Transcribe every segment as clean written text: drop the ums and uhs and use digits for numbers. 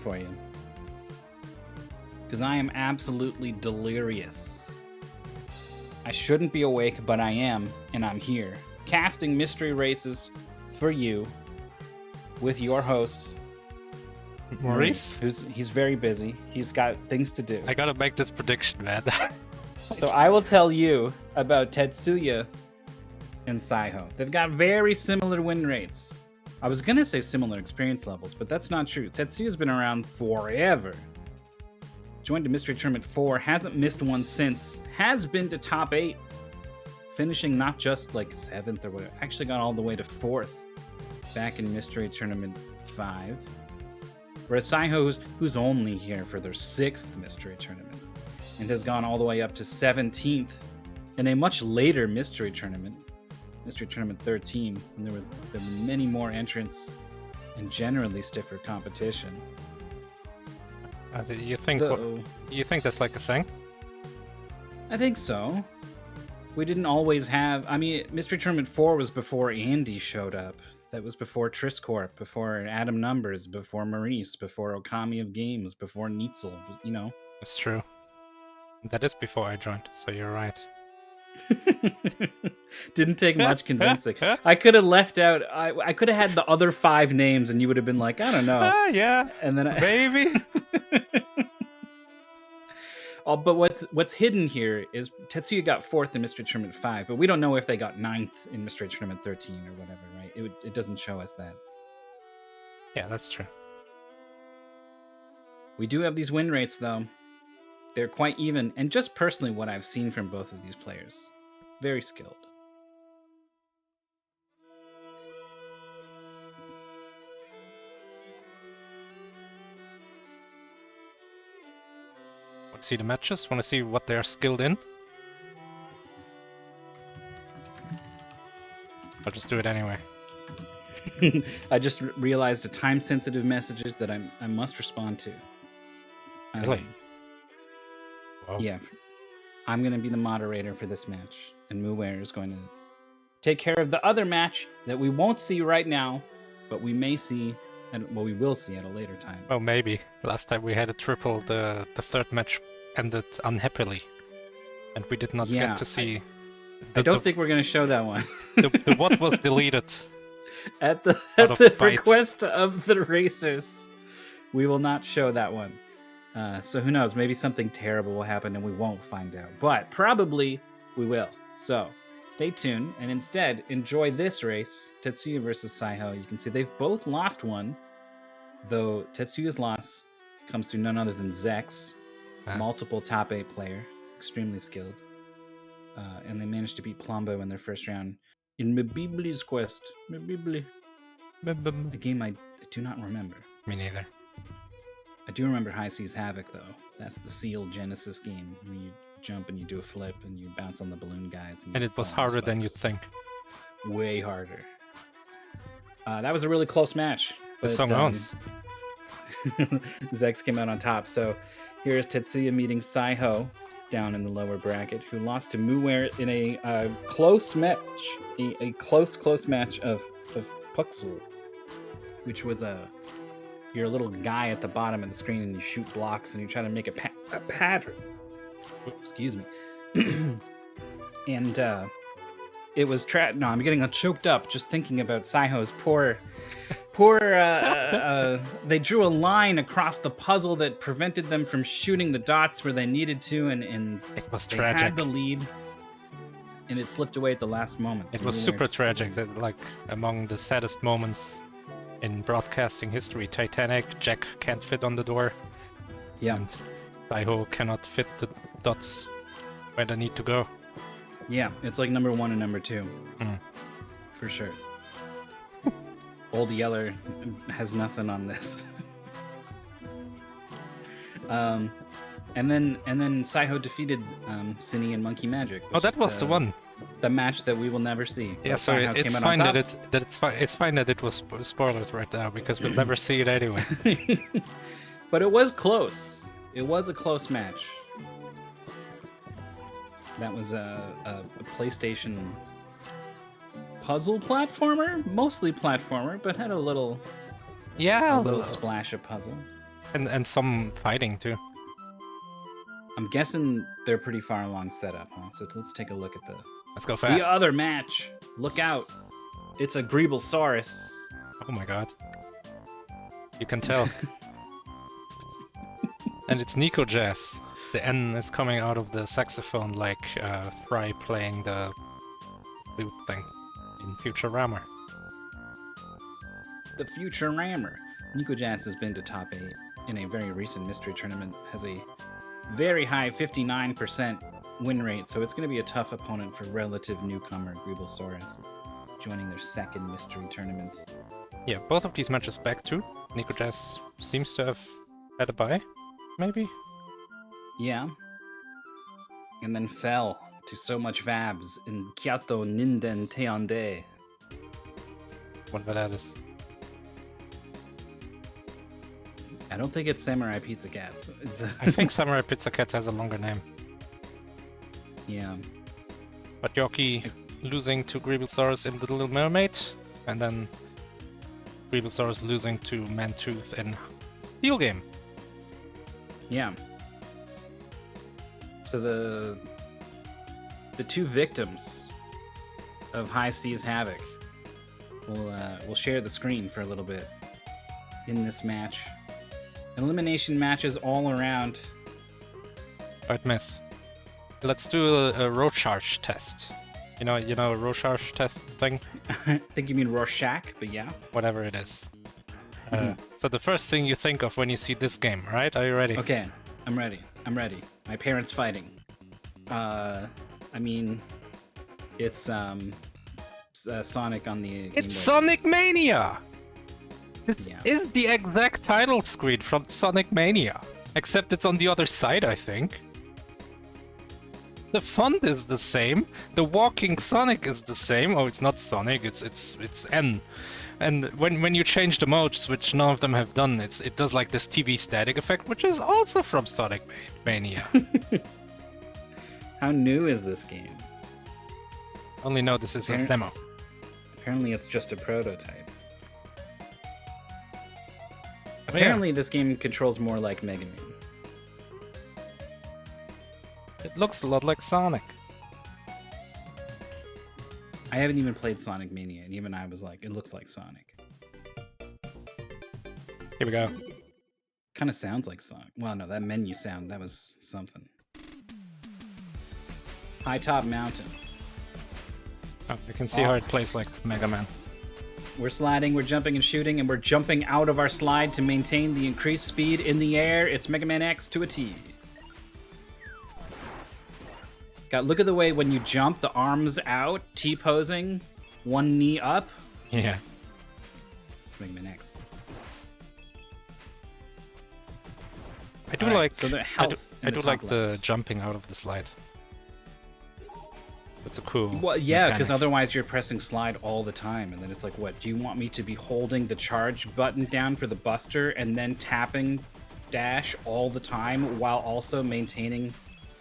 for you. Because I am absolutely delirious. I shouldn't be awake, but I am, and I'm here. Casting mystery races for you with your host, Maurice? He's very busy. He's got things to do. I gotta make this prediction, man. So I will tell you about T3tsuya and Psyho. They've got very similar win rates. I was gonna say similar experience levels, but that's not true. T3tsuya's been around forever. Joined a Mystery Tournament 4, hasn't missed one since, has been to top 8, finishing not just like 7th or whatever, actually got all the way to 4th back in Mystery Tournament 5. Whereas Psyho, who's only here for their 6th Mystery Tournament, and has gone all the way up to 17th in a much later Mystery Tournament, Mystery Tournament 13, and there were many more entrants and generally stiffer competition. You think that's like a thing? I think so. We didn't always have... I mean, Mystery Tournament 4 was before Andy showed up. That was before Triscorp, before Adam Numbers, before Maurice, before Okami of Games, before Neitzel, you know. That's true. That is before I joined, so you're right. Didn't take much convincing. I could have left out... I could have had the other 5 names and you would have been like, I don't know. Yeah, and then maybe. Oh, but what's hidden here is T3tsuya got 4th in Mystery Tournament 5, but we don't know if they got 9th in Mystery Tournament 13 or whatever, right? It doesn't show us that. Yeah, that's true. We do have these win rates, though. They're quite even, and just personally what I've seen from both of these players, very skilled. Want to see the matches? Want to see what they're skilled in? I'll just do it anyway. I just realized the time-sensitive messages that I must respond to. Really? Wow. Yeah. I'm going to be the moderator for this match, and Muware is going to take care of the other match that we won't see right now, but we may see, we will see at a later time. Oh, maybe. Last time we had a triple, the third match ended unhappily, and we did not get to see... I don't think we're going to show that one. the what was deleted. At the request of the racers, we will not show that one. So who knows? Maybe something terrible will happen and we won't find out. But probably we will. So stay tuned and instead enjoy this race, T3tsuya versus Psyho. You can see they've both lost one, though T3tsuya's loss comes to none other than Zex, multiple top 8 player, extremely skilled. And they managed to beat Plombo in their first round in Mabibly's Quest. Mabibly. A game I do not remember. Me neither. I do remember High Seas Havoc, though. That's the sealed Genesis game where you jump and you do a flip and you bounce on the balloon guys. And it was harder than you'd think. Way harder. That was a really close match. The song owns. Zex came out on top. So here's T3tsuya meeting Psyho down in the lower bracket, who lost to Muware in a close match, a close match of Puxel, which was you're a little guy at the bottom of the screen and you shoot blocks and you try to make a pattern. Excuse me. And it was no, I'm getting choked up just thinking about Psyho's poor they drew a line across the puzzle that prevented them from shooting the dots where they needed to, and it was they tragic. had the lead and it slipped away at the last moment. It was super tragic. That, like, among the saddest moments in broadcasting history. Titanic, Jack can't fit on the door. Yeah. And Psyho cannot fit the dots where they need to go. Yeah, it's like number 1 and number 2. For sure. Old Yeller has nothing on this. And then Psyho defeated Cine and Monkey Magic. Oh, that was the one. The match that we will never see. Yeah, so it's fine that it's fine that it was spoiled right now because we'll never see it anyway. But it was close. It was a close match. That was a PlayStation puzzle platformer, mostly platformer, but had a little splash of puzzle. And some fighting too. I'm guessing they're pretty far along setup, huh? So let's take a look at Let's go fast. the other match. Look out. It's a Greeblesaurus. Oh my god. You can tell. And it's NikoJazz. The N is coming out of the saxophone like Fry playing the flute thing in Futurama. The future rammer. NikoJazz has been to top 8 in a very recent mystery tournament, has a very high 59% win rate, so it's going to be a tough opponent for relative newcomer Greeblesaurus, joining their second mystery tournament. Yeah, both of these matches back too. NikoJazz seems to have had a bye, maybe? Yeah. And then fell to so much Vabs in Kyoto Ninden Teonde. Whatever that is. I don't think it's Samurai Pizza Cats. It's I think Samurai Pizza Cats has a longer name. Yeah. But Yoki losing to Greeblesaurus in The Little Mermaid, and then Greeblesaurus losing to Mantooth in Steel Game. Yeah. So the two victims of High Seas Havoc will share the screen for a little bit in this match. Elimination matches all around. Alright, Myth. Let's do a Rorschach test. You know a Rorschach test thing? I think you mean Rorschach, but yeah. Whatever it is. So the first thing you think of when you see this game, right? Are you ready? Okay, I'm ready. My parents fighting. I mean, it's Sonic on the Game Boy. It's Sonic Mania! This Yeah. is the exact title screen from Sonic Mania. Except it's on the other side, I think. The font is the same. The walking Sonic is the same. Oh, it's not Sonic. It's N. And when you change the modes, which none of them have done, it does like this TV static effect, which is also from Sonic Mania. How new is this game? Only know this is a demo. Apparently, it's just a prototype. Apparently, this game controls more like Mega Man. It looks a lot like Sonic. I haven't even played Sonic Mania, and even I was like, it looks like Sonic. Here we go. Kind of sounds like Sonic. Well, no, that menu sound, that was something. High top mountain. Oh, you can see how it plays like Mega Man. We're sliding, we're jumping and shooting, and we're jumping out of our slide to maintain the increased speed in the air. It's Mega Man X to a T. God, look at the way when you jump, the arms out, T-posing, one knee up. Yeah. It's Mega Man X. I do All right, like. so the health I in do the like top the left. jumping out of the slide. It's a cool. Well, yeah, because mechanic. otherwise you're pressing slide all the time, and then it's like, what? Do you want me to be holding the charge button down for the Buster and then tapping dash all the time while also maintaining,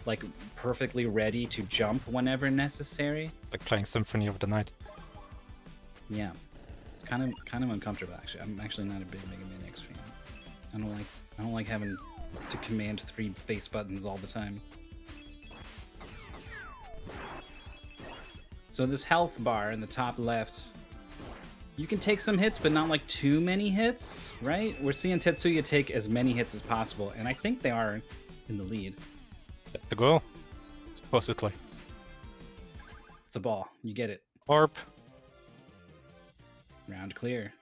like, perfectly ready to jump whenever necessary? It's like playing Symphony of the Night. Yeah, it's kind of uncomfortable actually. I'm actually not a big Mega Man X fan. I don't like having to command 3 face buttons all the time. So this health bar in the top left, you can take some hits, but not like too many hits, right? We're seeing T3tsuya take as many hits as possible, and I think they are in the lead. That's the goal. Supposedly. It's a ball. You get it. Orb. Round clear.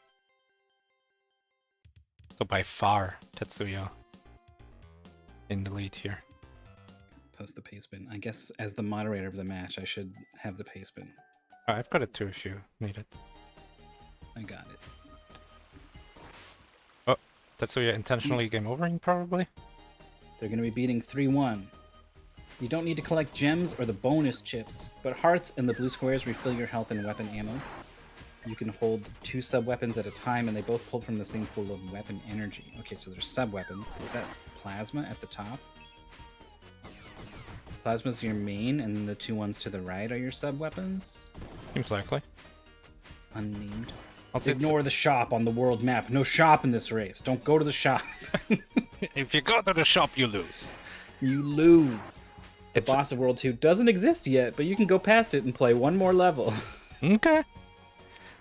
So by far, T3tsuya in the lead here. Post the pay spin. I guess as the moderator of the match, I should have the pay spin. I've got it too if you need it. I got it. Oh, T3tsuya intentionally game overing probably. They're going to be beating 3-1. You don't need to collect gems or the bonus chips, but hearts and the blue squares refill your health and weapon ammo. You can hold 2 sub-weapons at a time, and they both pull from the same pool of weapon energy. Okay, so there's sub-weapons. Is that plasma at the top? Plasma's your main, and the 2 ones to the right are your sub-weapons? Seems likely. Unnamed. Also, Ignore the shop on the world map. No shop in this race. Don't go to the shop. If you go to the shop, you lose. You lose. The It's boss of World 2 doesn't exist yet, but you can go past it and play one more level. okay.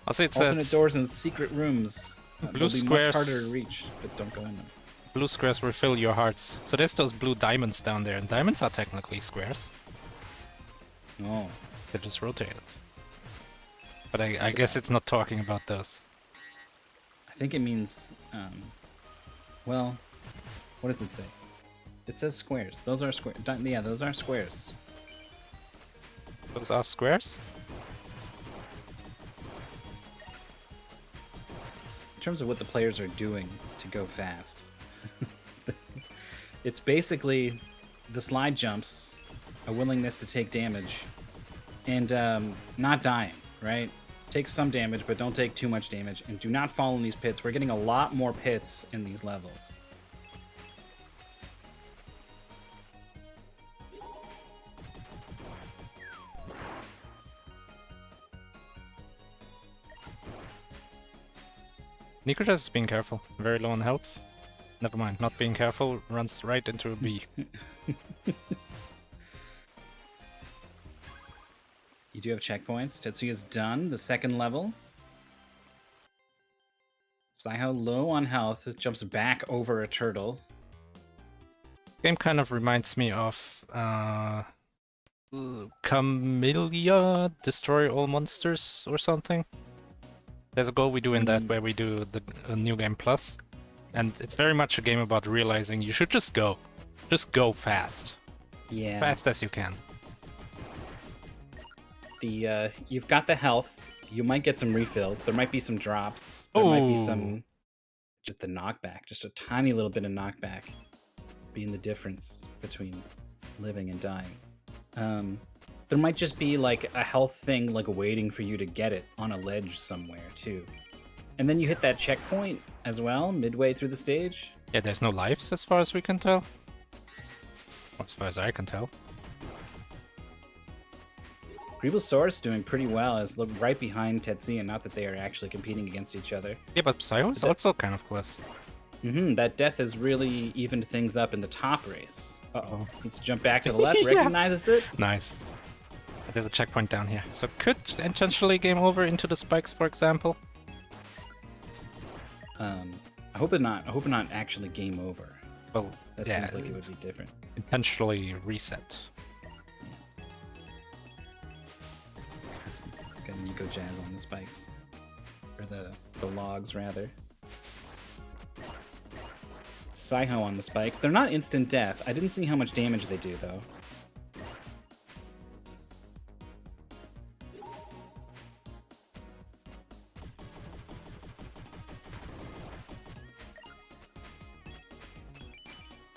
I'll say it's Alternate doors and secret rooms. Blue They'll be squares. much harder to reach, but don't go in them. Blue squares refill your hearts. So there's those blue diamonds down there, and diamonds are technically squares. Oh. They're just rotated. But I guess it's not talking about those. I think it means, well, what does it say? It says squares. Those are squares. Yeah, those are squares. Those are squares? In terms of what the players are doing to go fast. It's basically the slide jumps, a willingness to take damage, and not dying, right? Take some damage, but don't take too much damage, and do not fall in these pits. We're getting a lot more pits in these levels. NikoJazz is being careful. Very low on health. Never mind, not being careful runs right into a bee. You do have checkpoints. Tetsuya's done the second level. Psyho low on health, jumps back over a turtle. Game kind of reminds me of Camellia, Destroy All Monsters or something. There's a goal we do in that where we do the New Game Plus. And it's very much a game about realizing you should just go. Just go fast. Yeah. Fast as you can. You've got the health. You might get some refills. There might be some drops. There might be some... Just the knockback. Just a tiny little bit of knockback. Being the difference between living and dying. There might just be like a health thing like waiting for you to get it on a ledge somewhere too. And then you hit that checkpoint as well, midway through the stage. Yeah, there's no lives as far as we can tell. Or as far as I can tell. Greeblesaurus doing pretty well, as look right behind Tetsuya, not that they are actually competing against each other. Yeah, but Psyho is also kind of close. That death has really evened things up in the top race. Uh-oh. Needs to jump back to the left, Yeah. recognizes it. Nice. There's a checkpoint down here. So could intentionally game over into the spikes, for example. I hope it not. I hope it not actually game over. Well, That yeah, seems like it would be different. intentionally reset. Got NikoJazz on the spikes. Or the logs, rather. Psyho on the spikes. They're not instant death. I didn't see how much damage they do, though.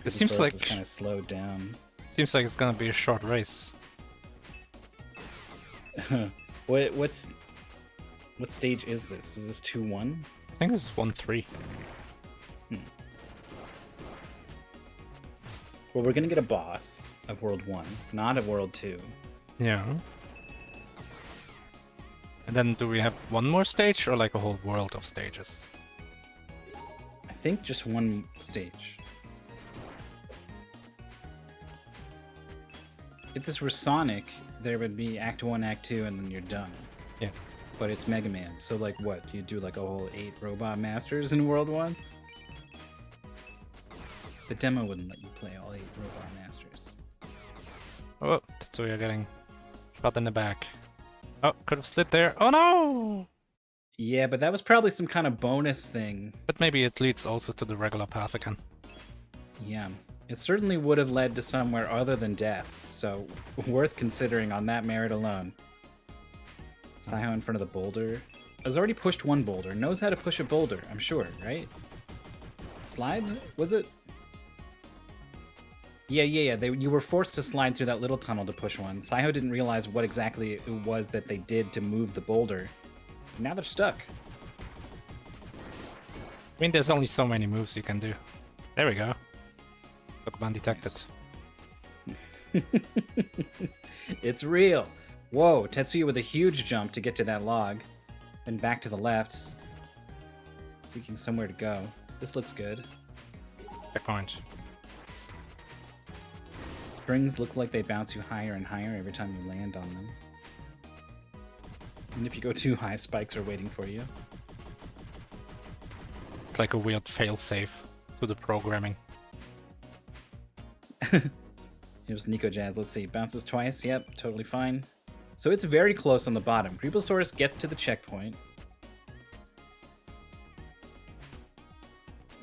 It seems like kind of slowed down. seems like it's gonna be a short race. What stage is this? Is this 2-1? I think this is 1-3. Well, we're gonna get a boss of World 1, not of World 2. Yeah. And then do we have one more stage or like a whole world of stages? I think just one stage. If this were Sonic, there would be Act 1, Act 2, and then you're done. Yeah. But it's Mega Man, so like what? You do like a whole 8 Robot Masters in World 1? The demo wouldn't let you play all 8 Robot Masters. Oh, Tetsuya getting shot in the back. Oh, could have slid there. Oh no! Yeah, but that was probably some kind of bonus thing. But maybe it leads also to the regular path again. Yeah. It certainly would have led to somewhere other than death, so worth considering on that merit alone. Psyho in front of the boulder. Has already pushed one boulder. Knows how to push a boulder, I'm sure, right? Slide? Was it? Yeah. You were forced to slide through that little tunnel to push one. Psyho didn't realize what exactly it was that they did to move the boulder. Now they're stuck. I mean, there's only so many moves you can do. There we go. Pokemon detected. It's real. Whoa, Tetsuya with a huge jump to get to that log. Then back to the left. Seeking somewhere to go. This looks good. Checkpoint. Springs look like they bounce you higher and higher every time you land on them. And if you go too high, spikes are waiting for you. It's like a weird failsafe to the programming. Here's NikoJazz. Let's see. Bounces twice. Yep, totally fine. So it's very close on the bottom. Greeblesaurus gets to the checkpoint.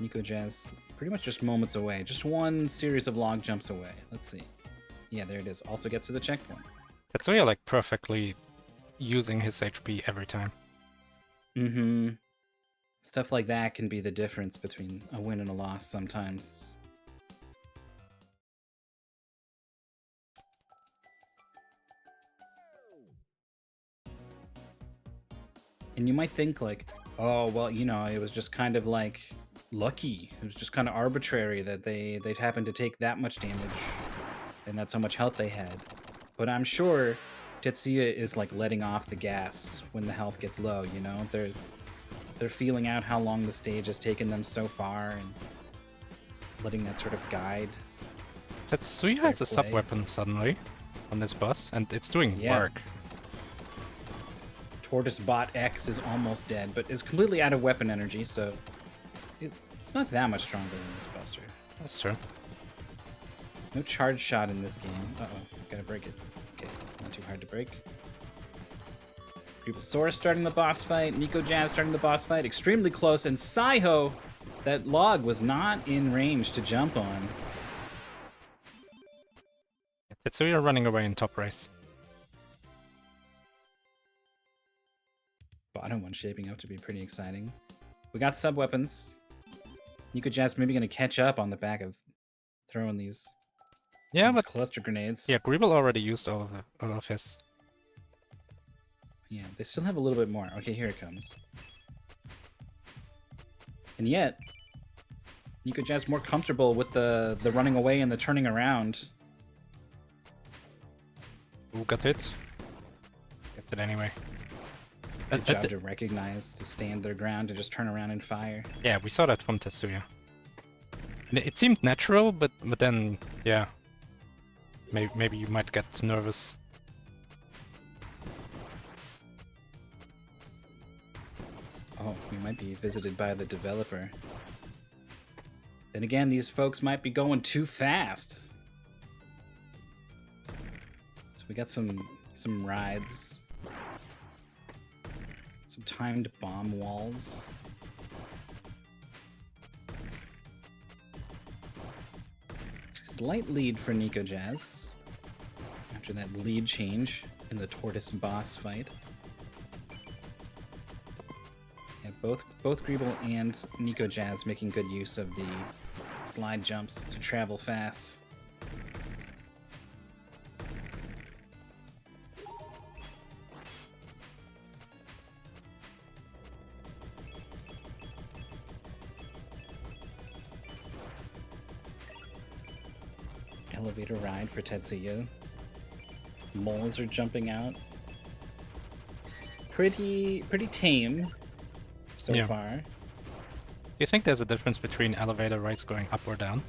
NikoJazz pretty much just moments away. Just one series of log jumps away. Let's see. Yeah, there it is. Also gets to the checkpoint. Tetsuya like perfectly using his HP every time. Mm-hmm. Stuff like that can be the difference between a win and a loss sometimes. And you might think like, oh, well, you know, it was just kind of like lucky. It was just kind of arbitrary that they'd happen to take that much damage and that's how much health they had. But I'm sure T3tsuya is like letting off the gas when the health gets low, you know? They're feeling out how long the stage has taken them so far and letting that sort of guide. Tetsuya has a sub-weapon suddenly on this boss, and it's doing work. Tortoise Bot X is almost dead, but is completely out of weapon energy, so it's not that much stronger than this Buster. That's true. No charge shot in this game. Uh-oh, gotta break it. Okay, not too hard to break. Greeblesaurus starting the boss fight, NikoJazz starting the boss fight, extremely close, and Psyho, that log was not in range to jump on. Tetsuya running away in top race. Bottom one shaping up to be pretty exciting. We got sub-weapons. NikoJazz maybe going to catch up on the back of throwing these, but cluster grenades. Yeah, Greeble already used all of his. Yeah, they still have a little bit more. Okay, here it comes. And yet, NikoJazz more comfortable with the running away and the turning around. Who got hit? Gets it anyway. Good job to recognize, to stand their ground, to just turn around and fire. Yeah, we saw that from Tetsuya. It seemed natural, but then, yeah. Maybe you might get nervous. Oh, we might be visited by the developer. Then again, these folks might be going too fast. So we got some rides. Some timed bomb walls. Slight lead for NikoJazz after that lead change in the Tortoise boss fight. Yeah, both Greeble and NikoJazz making good use of the slide jumps to travel fast. Elevator ride for T3tsuya. Moles are jumping out. Pretty tame so far. Do you think there's a difference between elevator rides going up or down?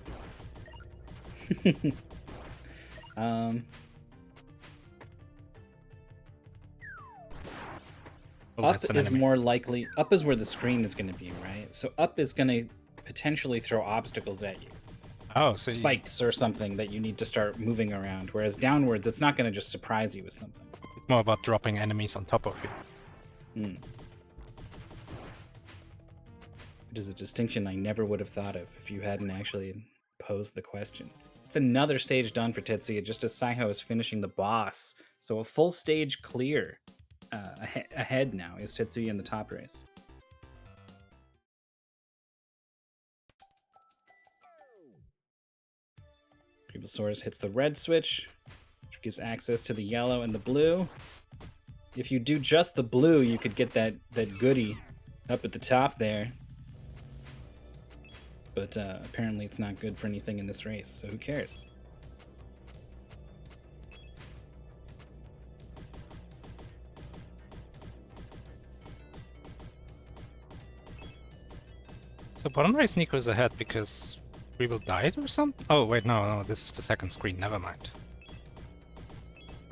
Up is more likely. Up is where the screen is going to be, right? So up is going to potentially throw obstacles at you. Oh, so spikes or something that you need to start moving around. Whereas downwards, it's not going to just surprise you with something. It's more about dropping enemies on top of you. It is a distinction I never would have thought of if you hadn't actually posed the question. It's another stage done for T3tsuya, just as Psyho is finishing the boss. So a full stage clear ahead now is T3tsuya in the top race. Greeblesaurus hits the red switch, which gives access to the yellow and the blue. If you do just the blue, you could get that goodie up at the top there. But apparently it's not good for anything in this race, so who cares? So bottom race Nico is ahead because Greeble died or something? Oh, wait, no, this is the second screen. Never mind.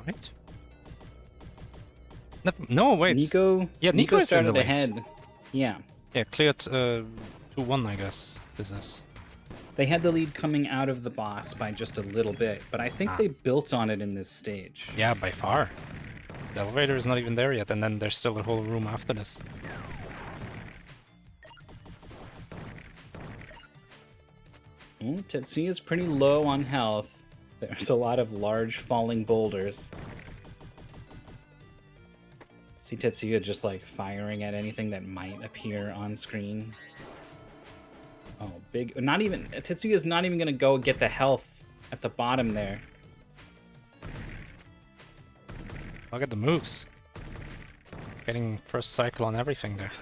Right? No, wait. Nico. Yeah, Nico is in the started lead. ahead. Yeah. Yeah, cleared 2-1, I guess. This is. They had the lead coming out of the boss by just a little bit, but I think they built on it in this stage. Yeah, by far. The elevator is not even there yet, and then there's still a whole room after this. Tetsuya's pretty low on health. There's a lot of large falling boulders. See Tetsuya just like firing at anything that might appear on screen. Oh, big. Not even. Tetsuya's not even going to go get the health at the bottom there. Look at the moves. Getting first cycle on everything there.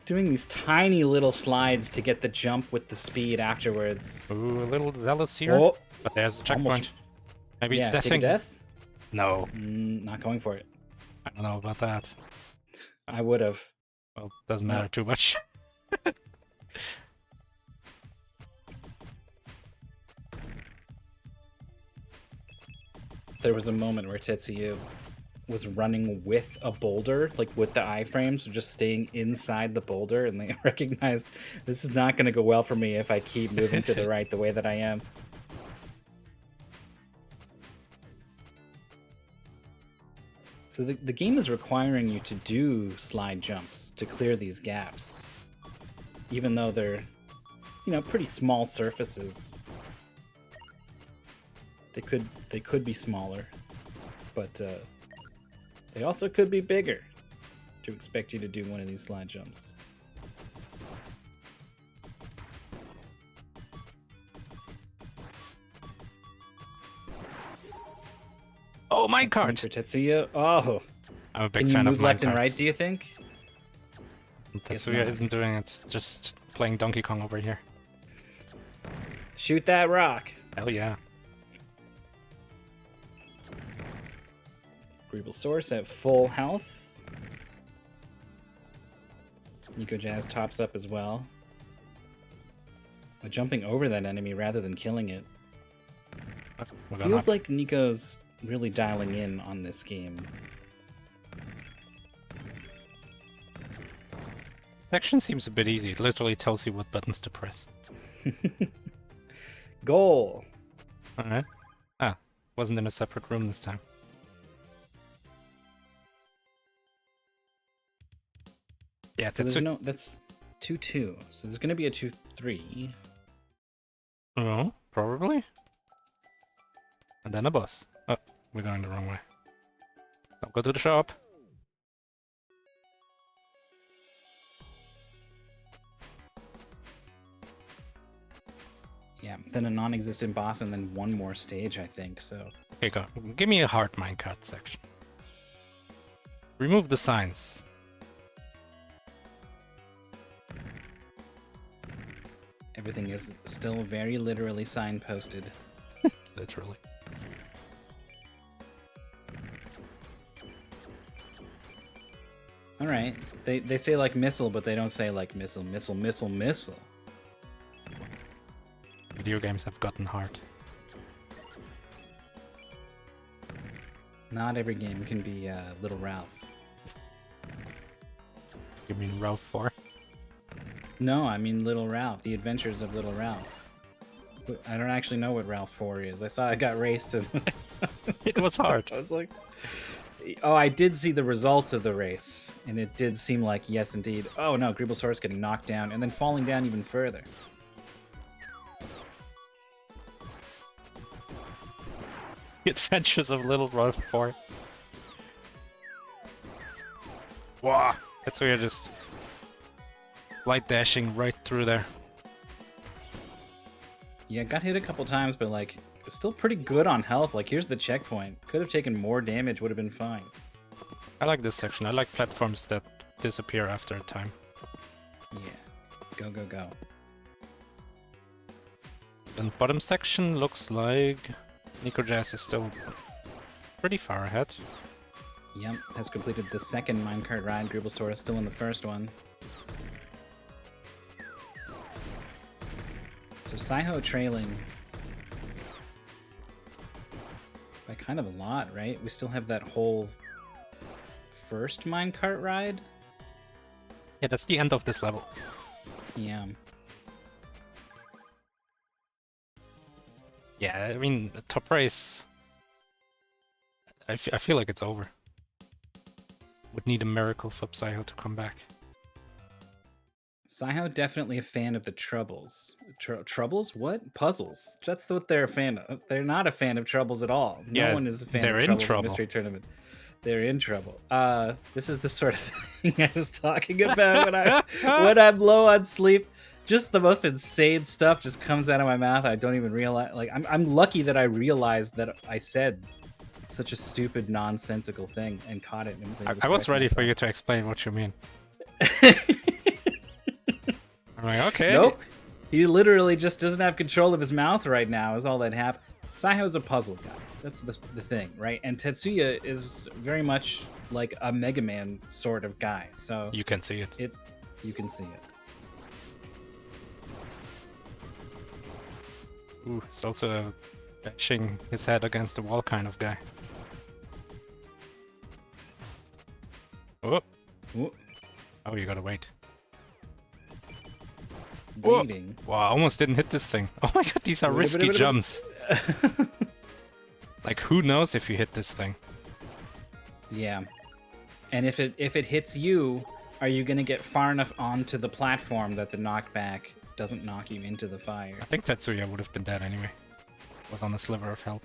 Doing these tiny little slides to get the jump with the speed afterwards. Ooh, a little zealous here. Oh, but there's the checkpoint. almost. Maybe Yeah, he's take a deathing. death? No. Not going for it. I don't know about that. I would have. Well, doesn't matter too much. There was a moment where Tetsuya was running with a boulder, like with the iframes, just staying inside the boulder, and they recognized this is not going to go well for me if I keep moving to the right the way that I am. So the game is requiring you to do slide jumps to clear these gaps, even though they're, you know, pretty small surfaces. They could be smaller, but they also could be bigger to expect you to do one of these slide jumps. Oh, minecart! For Tetsuya, oh, I'm a big can you fan of move left and minecarts. right? Do you think? Tetsuya not. isn't doing it. Just playing Donkey Kong over here. Shoot that rock! Hell yeah. Greeblesaurus at full health. NikoJazz tops up as well. By jumping over that enemy rather than killing it. Feels like Nico's really dialing in on this game. Section seems a bit easy. It literally tells you what buttons to press. Goal! Alright. Ah, wasn't in a separate room this time. Yeah, So that's 2-2. So there's gonna be a 2-3. Oh, probably. And then a boss. Oh, we're going the wrong way. Don't go to the shop. Yeah, then a non-existent boss and then one more stage, I think, so... Here you go. Give me a hard minecart section. Remove the signs. Everything is still very literally signposted. Literally. Alright, they say like missile, but they don't say like missile, missile, missile, missile. Video games have gotten hard. Not every game can be Little Ralph. You mean Ralph 4? No, I mean Little Ralph, The Adventures of Little Ralph. I don't actually know what Ralph 4 is. I saw it got raced and... It was hard. I was like... Oh, I did see the results of the race, and it did seem like, yes, indeed. Oh no, Greeblesaurus getting knocked down, and then falling down even further. The Adventures of Little Ralph 4. Wow! That's where you're just... light dashing right through there. Yeah, got hit a couple times, but like, still pretty good on health. Like, here's the checkpoint. Could have taken more damage, would have been fine. I like this section. I like platforms that disappear after a time. Yeah. Go, go, go. And bottom section looks like NikoJazz is still pretty far ahead. Yep, has completed the second minecart ride. Greeblesaurus still in the first one. So Psyho trailing by kind of a lot, right? We still have that whole first minecart ride. Yeah, that's the end of this level. Yeah. Yeah, I mean, the top race... I feel like it's over. Would need a miracle for Psyho to come back. Psyho definitely a fan of the troubles. Troubles? What? Puzzles. That's what they're a fan of. They're not a fan of troubles at all. No Yeah, one is a fan they're of in troubles trouble. in Mystery Tournament. They're in trouble. This is the sort of thing I was talking about when I'm low on sleep. Just the most insane stuff just comes out of my mouth. I don't even realize. Like I'm lucky that I realized that I said such a stupid, nonsensical thing and caught it. And I was ready for you to explain what you mean. I'm like, okay. Nope. He literally just doesn't have control of his mouth right now, is all that happened. Psyho's a puzzle guy. That's the thing, right? And T3tsuya is very much like a Mega Man sort of guy. So you can see it. You can see it. Ooh, he's also a bashing his head against the wall kind of guy. Oh. Ooh. Oh, you gotta wait. Waiting. Wow, I almost didn't hit this thing. Oh my god, these are risky jumps. Like, who knows if you hit this thing? Yeah. And if it hits you, are you gonna get far enough onto the platform that the knockback doesn't knock you into the fire? I think T3tsuya would have been dead anyway. Was on a sliver of health.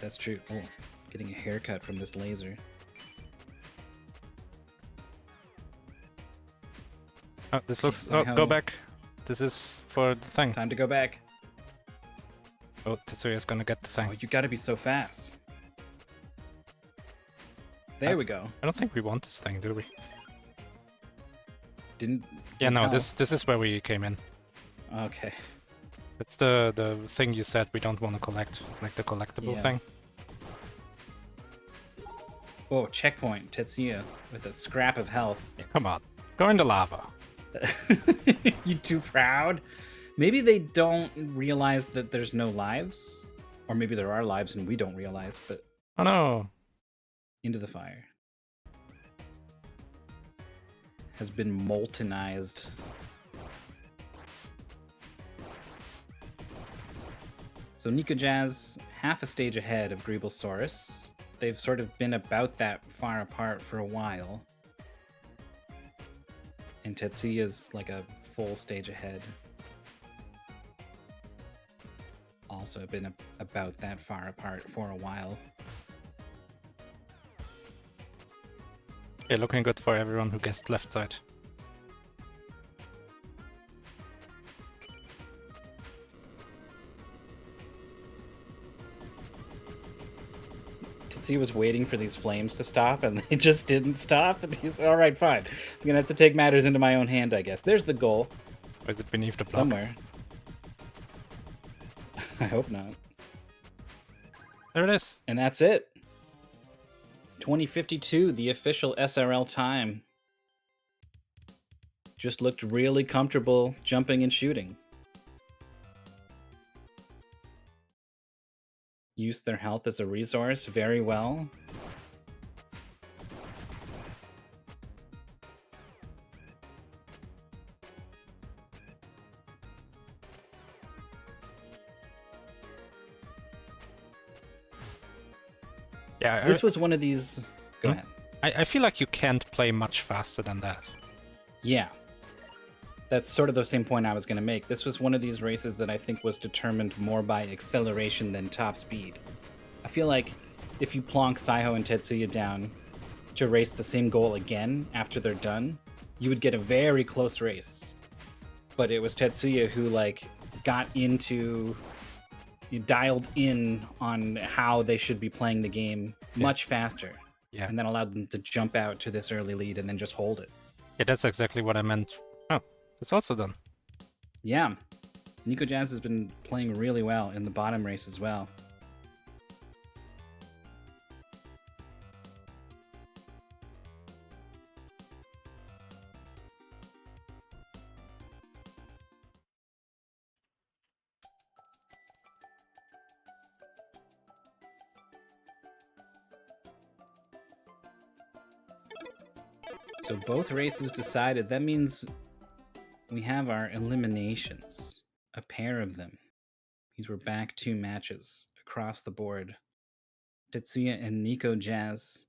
That's true. Oh, getting a haircut from this laser. Oh, this looks... Oh, go back. This is for the thing. Time to go back. Oh, T3tsuya's gonna get the thing. Oh, you gotta be so fast. There we go. I don't think we want this thing, do we? Didn't... Yeah, no, hell. this is where we came in. Okay. It's the thing you said we don't want to collect, like the collectible thing. Oh, checkpoint. T3tsuya with a scrap of health. Yeah, come on. Go in the lava. You too proud? Maybe they don't realize that there's no lives. Or maybe there are lives and we don't realize, but... Oh no. Into the fire. Has been moltenized. So NikoJazz, half a stage ahead of Greeblesaurus. They've sort of been about that far apart for a while. And T3tsuya's like a full stage ahead. Also been about that far apart for a while. Yeah, looking good for everyone who guessed left side. T3tsuya was waiting for these flames to stop, and they just didn't stop. And he's all right, fine. I'm gonna have to take matters into my own hand, I guess. There's the goal. Or is it beneath the block? Somewhere. I hope not. There it is. And that's it. 2052, the official SRL time. Just looked really comfortable jumping and shooting. Used their health as a resource very well. Yeah, This was one of these... Go ahead. I feel like you can't play much faster than that. Yeah. That's sort of the same point I was going to make. This was one of these races that I think was determined more by acceleration than top speed. I feel like if you plonk Psyho and T3tsuya down to race the same goal again after they're done, you would get a very close race. But it was T3tsuya who got into... dialed in on how they should be playing the game much faster. Yeah. And then allowed them to jump out to this early lead and then just hold it. Yeah, that's exactly what I meant. Oh, it's also done. Yeah. NikoJazz has been playing really well in the bottom race as well. So both races decided. That means we have our eliminations. A pair of them. These were back 2 matches across the board. T3tsuya and NikoJazz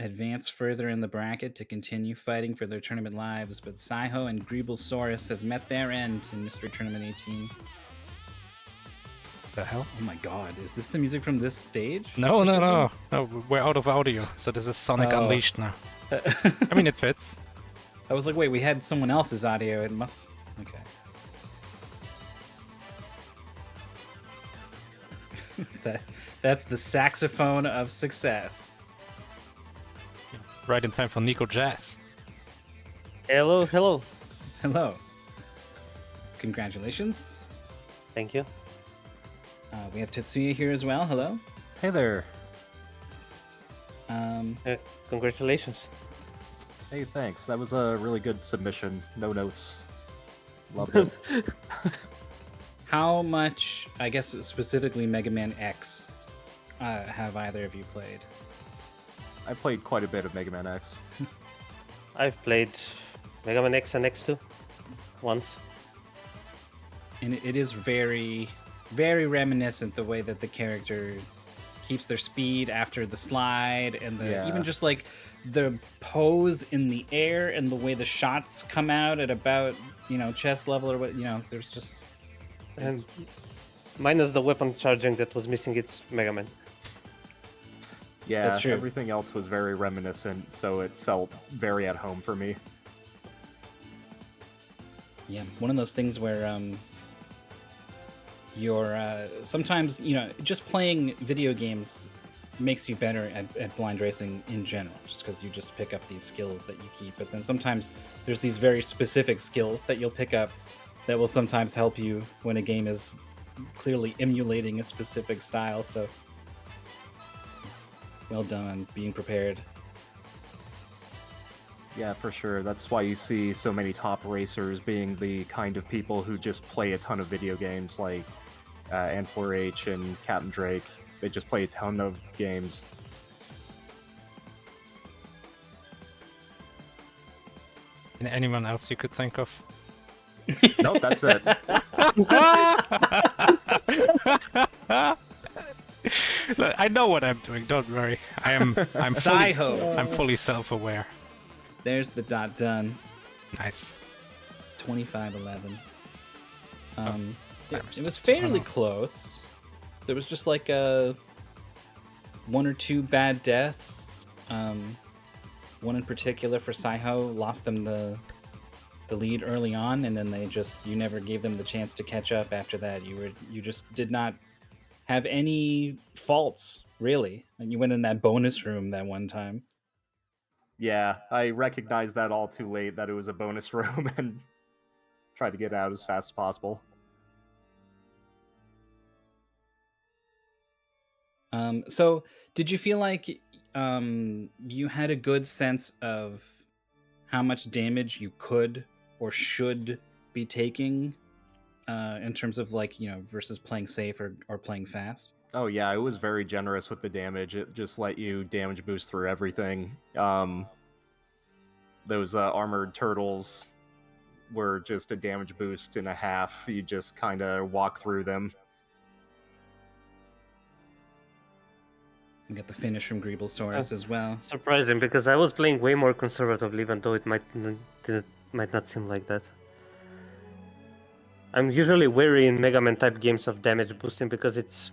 advance further in the bracket to continue fighting for their tournament lives, but Psyho and Greeblesaurus have met their end in Mystery Tournament 18. The hell? Oh my god, is this the music from this stage? No, we're out of audio, so this is Sonic Unleashed now. I mean, it fits. I was like, wait, we had someone else's audio. It must... Okay. That's the saxophone of success. Right in time for NikoJazz. Hello, hello. Hello. Congratulations. Thank you. We have T3tsuya here as well. Hello. Hey there. Congratulations. Hey, thanks. That was a really good submission. No notes. Loved it. How much, I guess specifically Mega Man X, have either of you played? I played quite a bit of Mega Man X. I've played Mega Man X and X2 once. And it is very, very reminiscent the way that the character keeps their speed after the slide, and even just like the pose in the air and the way the shots come out at about, chest level or what, there's just... And minus the weapon charging that was missing, it's Mega Man. Yeah, That's true. Everything else was very reminiscent, so it felt very at home for me. Yeah, one of those things where you're sometimes, just playing video games makes you better at blind racing in general, just because you just pick up these skills that you keep. But then sometimes there's these very specific skills that you'll pick up that will sometimes help you when a game is clearly emulating a specific style. So well done on being prepared. Yeah, for sure. That's why you see so many top racers being the kind of people who just play a ton of video games, like N4H and Captain Drake. They just play a ton of games. And anyone else you could think of? Nope, that's it. Look, I know what I'm doing. Don't worry. I'm Psyho. I'm fully self-aware. There's the dot done. Nice. 25-11. It missed was it. fairly Oh. close. There was just like one or two bad deaths. One in particular for Psyho lost them the lead early on, and then you never gave them the chance to catch up after that. You just did not have any faults, really. And you went in that bonus room that one time. Yeah, I recognized that all too late, that it was a bonus room, and tried to get out as fast as possible. So did you feel like you had a good sense of how much damage you could or should be taking in terms of versus playing safe or playing fast? Oh yeah, it was very generous with the damage. It just let you damage boost through everything. Those armored turtles were just a damage boost and a half. You just kind of walk through them. We got the finish from Greeblesaurus as well. Surprising, because I was playing way more conservatively, even though it might not seem like that. I'm usually wary in Mega Man type games of damage boosting because it's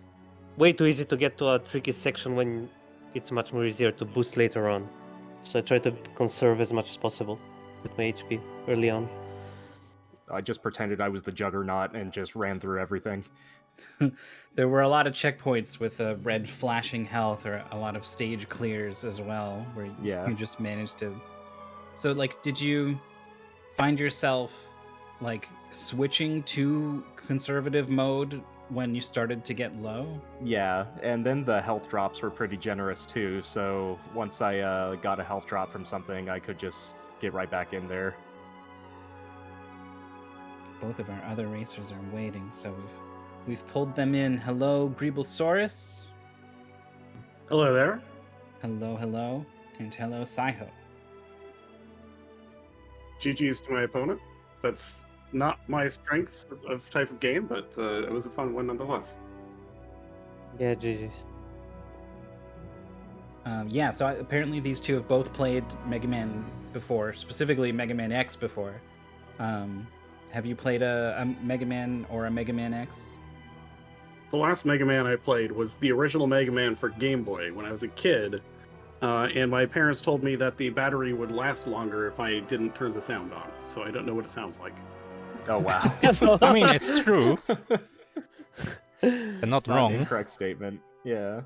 way too easy to get to a tricky section when it's much more easier to boost later on. So I try to conserve as much as possible with my HP early on. I just pretended I was the Juggernaut and just ran through everything. There were a lot of checkpoints with red flashing health, or a lot of stage clears as well, where you just managed to... So, did you find yourself, switching to conservative mode when you started to get low? Yeah, and then the health drops were pretty generous too, so once I got a health drop from something, I could just get right back in there. Both of our other racers are waiting, so we've pulled them in. Hello, Greeblesaurus. Hello there. Hello, and hello, Psyho. GG's to my opponent. That's not my strength of type of game, but it was a fun one nonetheless. Yeah, GG's. Yeah, so apparently these two have both played Mega Man before, specifically Mega Man X before. Have you played a Mega Man or a Mega Man X? The last Mega Man I played was the original Mega Man for Game Boy when I was a kid, and my parents told me that the battery would last longer if I didn't turn the sound on, so I don't know what it sounds like. Oh wow. I mean, it's true. They're not It's not wrong. an incorrect statement. Yeah.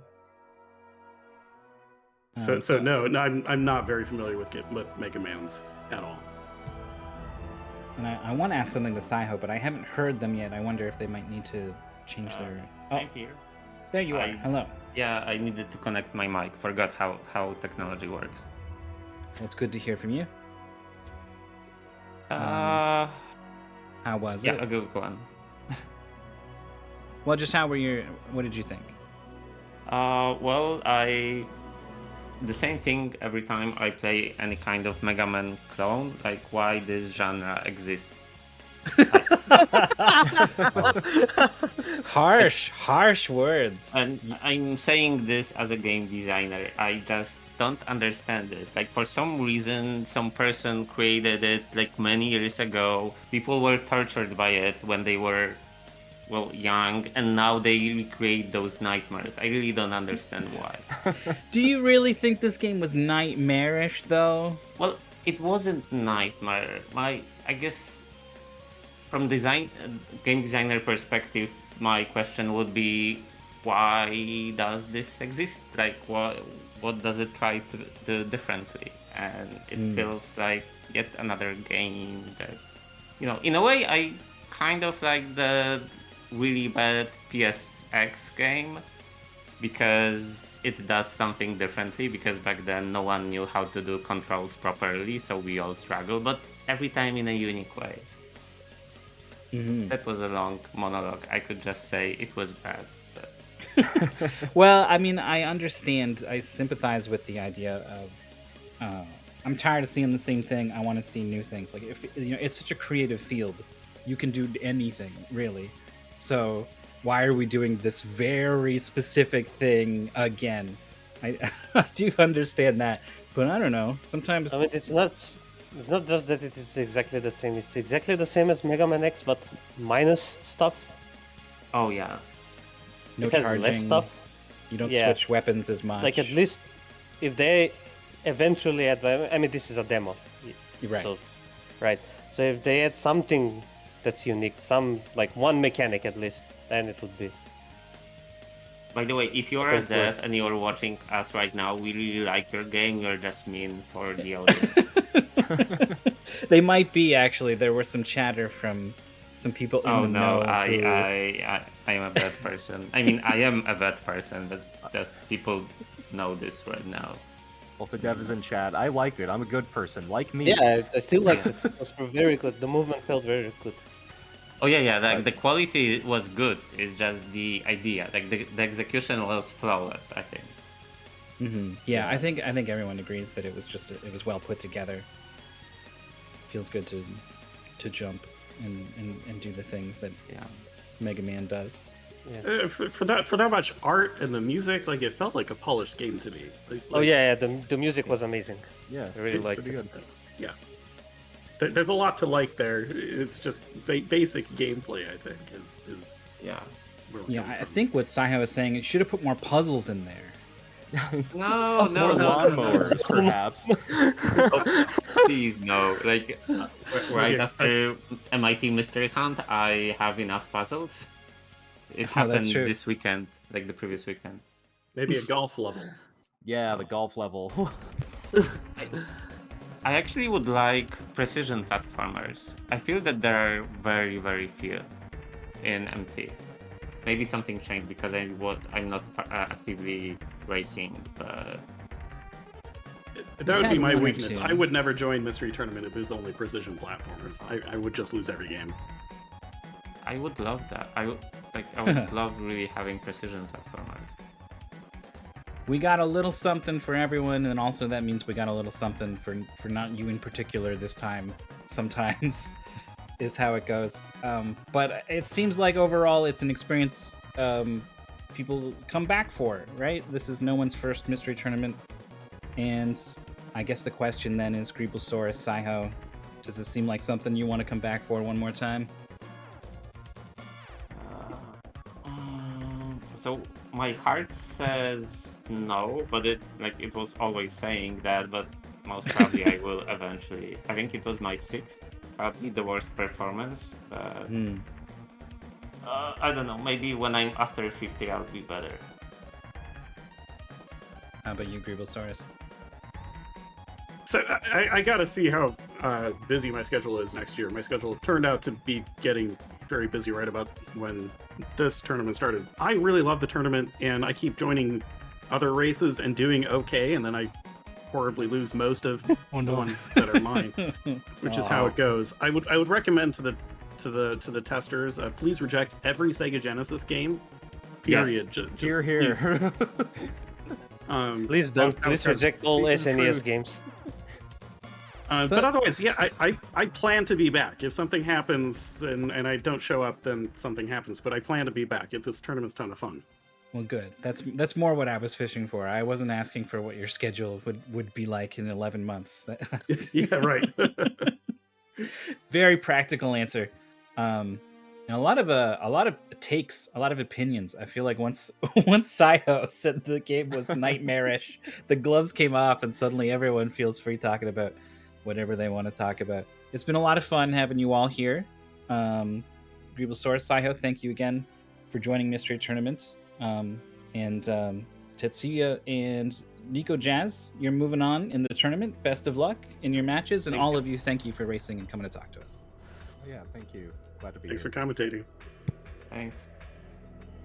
So no, I'm not very familiar with Mega Mans at all. And I want to ask something to Psyho, but I haven't heard them yet. I wonder if they might need to change their... Oh, I'm here. there you are. Hello. Yeah, I needed to connect my mic. Forgot how technology works. Well, it's good to hear from you. Uh, How was yeah, it? go on. Well, just what did you think? Well, the same thing every time I play any kind of Mega Man clone. Like, why this genre exists? Harsh words. And I'm saying this as a game designer. I just don't understand it. Like, for some reason, some person created it like many years ago. People were tortured by it when they were, well, young, and now they recreate those nightmares. I really don't understand why. Do you really think this game was nightmarish, though? Well, it wasn't nightmare. I guess from game designer perspective, my question would be, why does this exist? Like, what does it try to do differently? And it feels like yet another game that, in a way, I kind of like the really bad PSX game because it does something differently, because back then no one knew how to do controls properly, so we all struggle, but every time in a unique way. That was a long monologue. I could just say it was bad. But... Well, I mean, I understand. I sympathize with the idea of I'm tired of seeing the same thing. I want to see new things. Like, if it's such a creative field, you can do anything, really. So why are we doing this very specific thing again? I do understand that, but I don't know. Sometimes I mean, it's not just that it is exactly the same. It's exactly the same as Mega Man X, but minus stuff. Oh yeah. no it has charging. less stuff. You don't Yeah. switch weapons as much. Like, at least if they eventually add, I mean, this is a demo. You're right. So, right. So if they add something that's unique, like one mechanic at least, then it would be. By the way, if you're a Okay, dev and you're watching us right now, we really like your game. You're just mean for the audience. They might be, actually. There was some chatter from some people in Oh the no, know. I am a bad person. I mean, I am a bad person, but just people know this right now. Well, if the dev is in chat, I liked it. I'm a good person, like me. Yeah, I still liked it. It was very good. The movement felt very good. Oh yeah, the quality was good. It's just the idea, like the execution was flawless, I think. Yeah, I think everyone agrees that it was well put together. Feels good to jump and do the things that Mega Man does. For that much art and the music, like, it felt like a polished game to me. Oh yeah, the music was amazing. Yeah, I really it's liked pretty it. good. Yeah. There's a lot to like there. It's just basic gameplay, I think, is Yeah. where we're Yeah, coming I from. think what Psyho is saying, it should have put more puzzles in there. No, More lawnmowers, perhaps. Oh, please no. Like right Okay. after MIT Mystery Hunt, I have enough puzzles. It that's happened true. this weekend, like the previous weekend. Maybe a golf level. Yeah, the golf level. I actually would like precision platformers. I feel that there are very, very few in MT. Maybe something changed because I'm not actively racing, but That would be had my one or weakness. two. I would never join Mystery Tournament if it was only precision platformers. I would just lose every game. I would love that. I would love really having precision platformers. We got a little something for everyone, and also that means we got a little something for not you in particular this time. sometimes is how it goes. But it seems like overall it's an experience people come back for, right? This is no one's first mystery tournament. And I guess the question then is, Greeblesaurus, Psyho, does it seem like something you want to come back for one more time? So my heart says no, but it was always saying that, but most probably I will eventually. I think it was my 6th, probably the worst performance. I don't know, maybe when I'm after 50 I'll be better. How about you, Greeblesaurus? So I gotta see how busy my schedule is next year. My schedule turned out to be getting very busy right about when this tournament started. I really love the tournament, and I keep joining other races and doing okay, and then I horribly lose most of the ones that are mine, which is how it goes. I would recommend to the testers, please reject every Sega Genesis game. Period. Yes. Just, Here. Please don't. Please reject all SNES games. But otherwise, yeah, I plan to be back. If something happens and I don't show up, then something happens. But I plan to be back. This tournament's a ton of fun. Well, good. That's more what I was fishing for. I wasn't asking for what your schedule would be like in 11 months. Yeah, right. Very practical answer. And a lot of takes, a lot of opinions. I feel like once Psyho said the game was nightmarish, the gloves came off, and suddenly everyone feels free talking about whatever they want to talk about. It's been a lot of fun having you all here. Greeblesaurus, Psyho, thank you again for joining Mystery Tournaments. And T3tsuya and NikoJazz, you're moving on in the tournament. Best of luck in your matches, and all of you, thank you for racing and coming to talk to us. Yeah, thank you. Glad to be Thanks here. for commentating. Thanks.